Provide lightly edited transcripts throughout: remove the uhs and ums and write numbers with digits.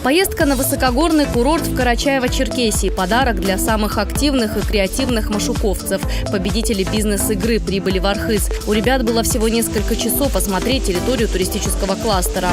Поездка на высокогорный курорт в Карачаево-Черкесии – подарок для самых активных и креативных машуковцев. Победители бизнес-игры прибыли в Архыз. У ребят было всего несколько часов осмотреть территорию туристического кластера.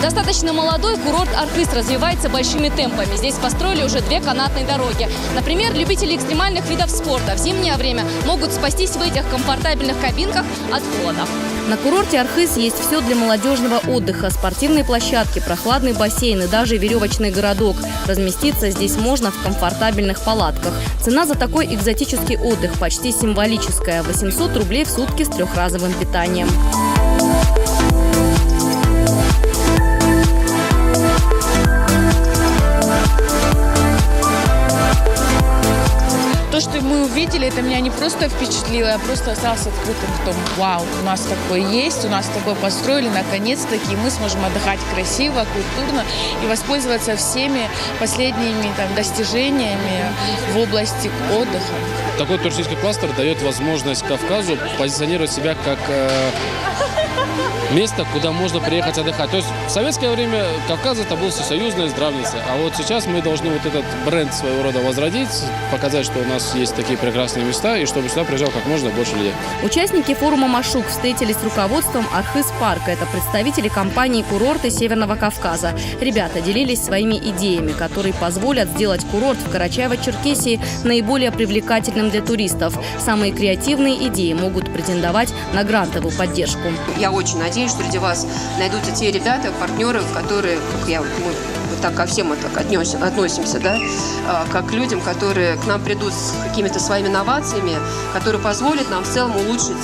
Достаточно молодой курорт Архыз развивается большими темпами. Здесь построили уже 2 канатные дороги. Например, любители экстремальных видов спорта в зимнее время могут спастись в этих комфортабельных кабинках от холода. На курорте Архыз есть все для молодежного отдыха. Спортивные площадки, прохладный бассейн и даже веревочный городок. Разместиться здесь можно в комфортабельных палатках. Цена за такой экзотический отдых почти символическая – 800 рублей в сутки с 3-разовым питанием. То, что мы увидели, это меня не просто впечатлило, я просто осталась открытым в том: вау, у нас такое есть, у нас такое построили, наконец-таки, и мы сможем отдыхать красиво, культурно и воспользоваться всеми последними достижениями в области отдыха. Такой туристический кластер дает возможность Кавказу позиционировать себя как место, куда можно приехать отдыхать. То есть в советское время Кавказ это был всесоюзная здравница, а вот сейчас мы должны вот этот бренд своего рода возродить, показать, что у нас есть такие прекрасные места и чтобы сюда приезжало как можно больше людей. Участники форума «Машук» встретились с руководством Архыз парка. Это представители компании «Курорты Северного Кавказа». Ребята делились своими идеями, которые позволят сделать курорт в Карачаево-Черкесии наиболее привлекательным для туристов. Самые креативные идеи могут претендовать на грантовую поддержку. Я очень надеюсь, что среди вас найдутся те ребята, партнеры, которые, мы так ко всем так относимся, да, как к людям, которые к нам придут с какими-то своими инновациями, которые позволят нам в целом улучшить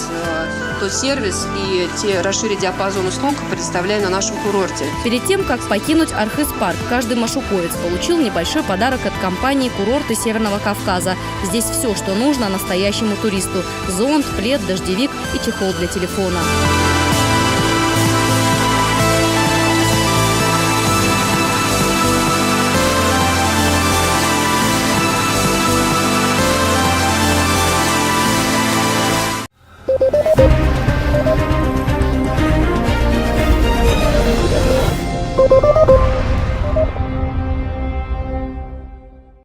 тот сервис и расширить диапазон услуг, предоставляемых на нашем курорте. Перед тем, как покинуть Архыз парк, каждый машуковец получил небольшой подарок от компании «Курорты Северного Кавказа». Здесь все, что нужно настоящему туристу: зонт, плед, дождевик и чехол для телефона.